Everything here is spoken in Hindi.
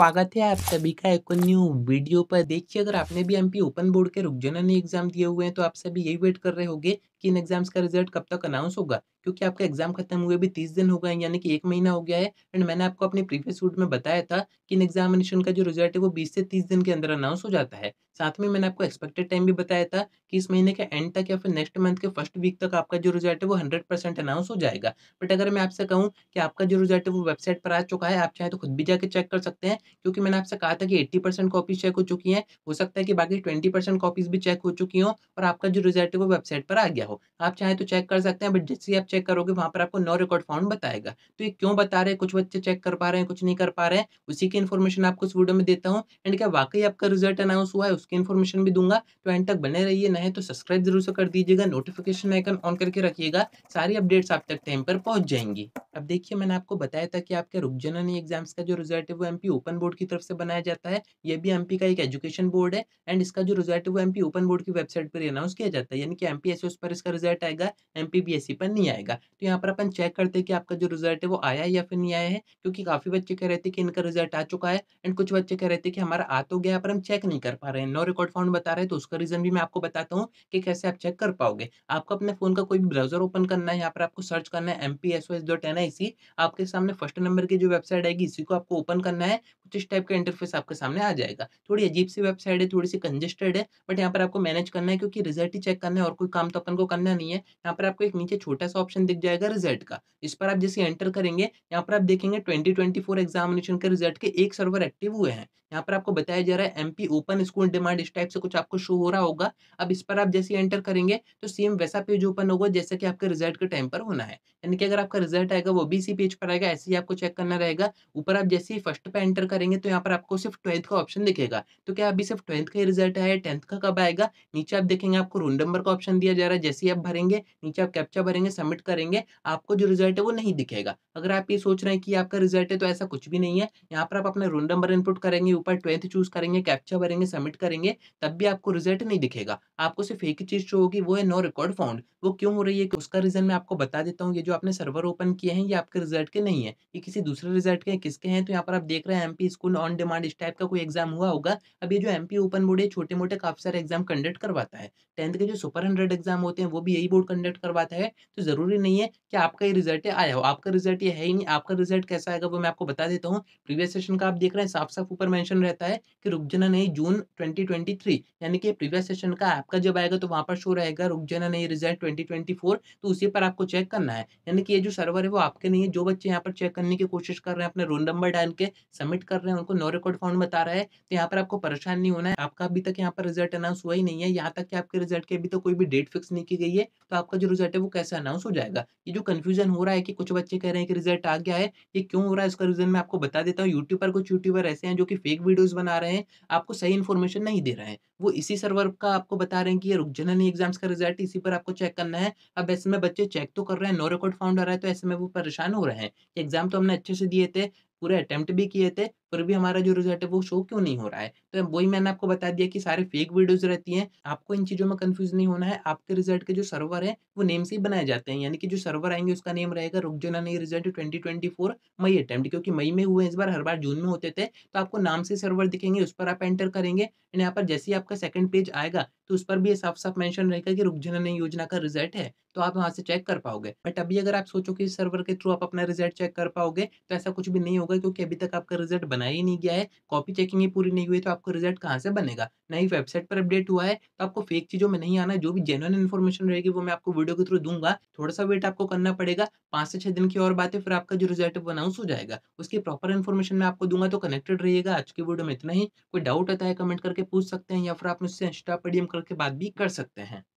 स्वागत है आप सभी का एक न्यू वीडियो पर। देखिए, अगर आपने भी एमपी ओपन बोर्ड के रुक जनरल एग्जाम दिए हुए हैं तो आप सभी यही वेट कर रहे होंगे कि इन एग्जाम्स का रिजल्ट कब तक अनाउंस होगा, क्योंकि आपका एग्जाम खत्म हुए भी 30 दिन हो गए हैं, यानी कि 1 महीना हो गया है। एंड मैंने आपको अपनी प्रीवियस वीडियो में बताया था कि इन एग्जामिनेशन का जो रिजल्ट है वो 20 से 30 दिन के अंदर अनाउंस हो जाता है। साथ में मैंने आपको एक्सपेक्टेड टाइम भी बताया था कि इस महीने के एंड तक या फिर नेक्स्ट मंथ के फर्स्ट वीक तक आपका जो रिजल्ट है वो 100% अनाउंस हो जाएगा। बट अगर मैं आपसे कहूँ कि आपका जो रिजल्ट है वो वेबसाइट पर आ चुका है, आप चाहें तो खुद भी जाके चेक कर सकते हैं, क्योंकि मैंने आपसे कहा था कि 80% कॉपीज़ चेक हो चुकी हैं। हो सकता है कि बाकी 20% कॉपीज़ भी चेक हो चुकी हों और आपका जो रिज़ल्ट है वो वेबसाइट पर आ गया हो। आप चाहें तो चेक कर सकते हैं, बट जैसे ही आप चेक करोगे वहाँ पर आपको नो रिकॉर्ड फाउंड बताएगा। तो ये क्यों बता रहे हैं, कुछ बच्चे चेक कर पा रहे हैं, कुछ नहीं कर पा रहे हैं, उसी की इन्फॉर्मेशन आपको इस वीडियो में देता हूँ। एंड क्या वाक़ई आपका रिज़ल्ट अनाउंस हुआ है, उसकी इन्फॉर्मेशन भी दूँगा। तो एंड तक बने रहिए, नए तो सब्सक्राइब ज़रूर से कर दीजिएगा, नोटिफ़िकेशन आइकन ऑन करके रखिएगा, सारी अपडेट्स आप तक टाइम पर पहुँच जाएँगी। अब देखिए, मैंने आपको बताया था कि आपके रुक जनरल एग्ज़ाम्स का जो रिज़ल्ट है वो एमपी ओपन बोर्ड की तरफ से बनाया जाता है। ये भी एमपी का एक एजुकेशन बोर्ड है एंड इसका जो रिज़ल्ट है वो एमपी ओपन बोर्ड की वेबसाइट पर ही अनाउंस किया जाता है, यानी कि एमपी एसओएस पर इसका रिज़ल्ट आएगा, एमपी बीएसई पर नहीं आएगा। तो यहाँ पर अपन चेक करते हैं कि आपका जो रिज़ल्ट है वो आया है या फिर नहीं आया है, क्योंकि काफ़ी बच्चे कह रहे थे कि इनका रिज़ल्ट आ चुका है एंड कुछ बच्चे कह रहे थे कि हमारा आ तो गया पर हम चेक नहीं कर पा रहे हैं, नो रिकॉर्ड फाउंड बता रहे हैं। तो उसका रीज़न भी मैं आपको बताता हूँ कि कैसे आप चेक कर पाओगे। आपको अपने फ़ोन का कोई भी ब्राउज़र ओपन करना है, यहाँ पर आपको सर्च करना है mpsos.nic। आपके सामने फर्स्ट नंबर की जो वेबसाइट आएगी इसी को आपको ओपन करना है। कुछ इस टाइप का इंटरफेस आपके सामने आ जाएगा। थोड़ी अजीब-सी वेबसाइट है, थोड़ी-सी कंजेस्टेड है, बट यहाँ पर आपको मैनेज करना है, क्योंकि रिज़ल्ट ही चेक करना है और कोई काम तो अपन को करना नहीं है। यहाँ पर आपको एक नीचे छोटा-सा ऑप्शन दिख जाएगा रिज़ल्ट का। इस पर आप जैसे एंटर करेंगे, यहाँ पर आप देखेंगे 2024 एग्ज़ामिनेशन के रिज़ल्ट के 1 सर्वर एक्टिव हुए हैं। यहाँ पर आपको बताया जा रहा है एमपी ओपन स्कूल डिमांड, इस टाइप से कुछ आपको शो हो रहा होगा। अब इस पर आप जैसे ही एंटर करेंगे, तो सेम वैसा पेज ओपन होगा जैसा कि आपके रिज़ल्ट के टाइम पर होना है। यानी कि अगर आपका रिज़ल्ट आएगा वो भी इसी पेज पर आएगा, ऐसे ही आपको चेक करना रहेगा। ऊपर आप जैसे ही फर्स्ट पे एंटर करेंगे तो यहाँ पर आपको सिर्फ 12th का ऑप्शन दिखेगा। तो क्या अभी सिर्फ 12th का ही रिज़ल्ट आया है, 10th का कब आएगा? नीचे आप देखेंगे आपको रोल नंबर का ऑप्शन दिया जा रहा है, जैसे ही आप भरेंगे, नीचे आप कैप्चा भरेंगे, सबमिट करेंगे, आपको जो रिज़ल्ट है वो नहीं दिखेगा। अगर आप ये सोच रहे हैं कि आपका रिज़ल्ट है, तो ऐसा कुछ भी नहीं है। यहाँ पर आप अपना रोल नंबर इनपुट करेंगे, ऊपर 12th चूज़ करेंगे, कैप्चा भरेंगे, सबमिट करेंगे, तब भी आपको रिज़ल्ट नहीं दिखेगा। आपको सिर्फ एक ही चीज़ शो होगी, वो है नो रिकॉर्ड फाउंड। वो क्यों हो रही है, कि उसका रीज़न मैं आपको बता देता हूँ। ये जो आपने सर्वर ओपन किए हैं, ये आपके रिज़ल्ट के नहीं है, ये किसी दूसरे रिज़ल्ट के हैं। किसके हैं? तो यहाँ पर आप देख रहे हैं एमपी स्कूल ऑन डिमांड, इस टाइप का कोई एग्ज़ाम हुआ होगा। अब ये जो एमपी ओपन बोर्ड है, छोटे-मोटे काफ़ी सारे एग्ज़ाम कंडक्ट करवाता है। 10th के जो सुपर 100 एग्ज़ाम होते हैं, वो भी यही बोर्ड कंडक्ट करवाता है। तो ज़रूरी नहीं है कि आपका ये रिज़ल्ट आया हो। आपका रिज़ल्ट ये है ही नहीं। आपका रिज़ल्ट कैसा आएगा वो मैं आपको बता देता हूँ। प्रीवियस सेशन का आप देख रहे हैं, साफ-साफ ऊपर मेंशन रहता है कि रुक जाना नहीं, जून 2023, यानी कि प्रीवियस सेशन का आपका जब आएगा तो वहाँ पर शो रहेगा रुक जाना नहीं रिज़ल्ट 2024। तो उसी पर आपको चेक करना है। यानी कि ये जो सर्वर है वो आपके नहीं है। जो बच्चे यहाँ पर चेक करने की कोशिश कर रहे हैं, अपने रोल नंबर डाल के सबमिट कर रहे हैं, उनको नो रिकॉर्ड फाउंड बता रहा है, तो यहाँ पर आपको परेशान नहीं होना है। आपका अभी तक यहाँ पर रिज़ल्ट अनाउंस हुआ ही नहीं है। यहाँ तक कि आपके रिज़ल्ट की अभी तक कोई भी डेट फिक्स नहीं की गई है, तो आपका जो रिज़ल्ट है वो कैसे अनाउंस हो जाएगा? ये जो कन्फ्यूज़न हो रहा है कि कुछ बच्चे कह रहे हैं कि रिज़ल्ट आ गया है, ये क्यों हो रहा है इसका रीज़न मैं आपको बता देता हूँ। यूट्यूब पर कुछ यूट्यूबर ऐसे हैं जो कि फेक वीडियोज़ बना रहे हैं, आपको सही इन्फॉर्मेशन नहीं दे रहे हैं। वो इसी सर्वर का आपको बता रहे हैं कि ये रुक जाना नहीं एग्ज़ाम्स का रिज़ल्ट, इसी पर आपको चेक करना है। अब ऐसे में बच्चे चेक तो कर रहे हैं, नो रिकॉर्ड फाउंड आ रहा है, तो ऐसे में वो परेशान हो रहे हैं कि एग्ज़ाम तो हमने अच्छे से दिए थे, पूरे अटेम्प्ट भी किए थे, फिर भी हमारा जो रिज़ल्ट है वो शो क्यों नहीं हो रहा है? तो वही मैंने आपको बता दिया कि सारे फेक वीडियोज़ रहती हैं। आपको इन चीज़ों में कन्फ्यूज़ नहीं होना है। आपके रिज़ल्ट के जो सर्वर हैं, वो नेम से ही बनाए जाते हैं। यानी कि जो सर्वर आएँगे उसका नेम रहेगा रुक जाना नहीं रिज़ल्ट 2024 मई अटेम्प्ट, क्योंकि मई में हुए इस बार, हर बार जून में होते थे। तो आपको नाम से सर्वर दिखेंगे, उस पर आप एंटर करेंगे एंड यहाँ पर जैसे ही आपका सेकंड पेज आएगा, तो उस पर भी ये साफ-साफ मेंशन रहेगा कि रुक जाना नहीं योजना का रिज़ल्ट है, तो आप वहाँ से चेक कर पाओगे। बट अभी अगर आप सोचो कि इस सर्वर के थ्रू आप अपना रिज़ल्ट चेक कर पाओगे, तो ऐसा कुछ भी नहीं होगा, क्योंकि अभी तक आपका रिज़ल्ट बनाया ही नहीं गया है, कॉपी चेकिंग ही पूरी नहीं हुई है, तो आपको रिज़ल्ट कहाँ से बनेगा? ना ही वेबसाइट पर अपडेट हुआ है, तो आपको फेक चीज़ों में नहीं आना है। जो भी जेन्युइन इन्फॉर्मेशन रहेगी वो मैं आपको वीडियो के थ्रू दूँगा। थोड़ा-सा वेट आपको करना पड़ेगा, 5 से 6 दिन की और बात है, फिर आपका जो रिज़ल्ट है वो अनाउंस हो जाएगा। उसकी प्रॉपर इन्फॉर्मेशन मैं आपको दूँगा, तो कनेक्टेड रहिएगा। आज की वीडियो में इतना ही। कोई डाउट आता है कमेंट करके पूछ सकते हैं, या फिर आप मुझसे इंस्टा पर डीएम करके बात भी कर सकते हैं।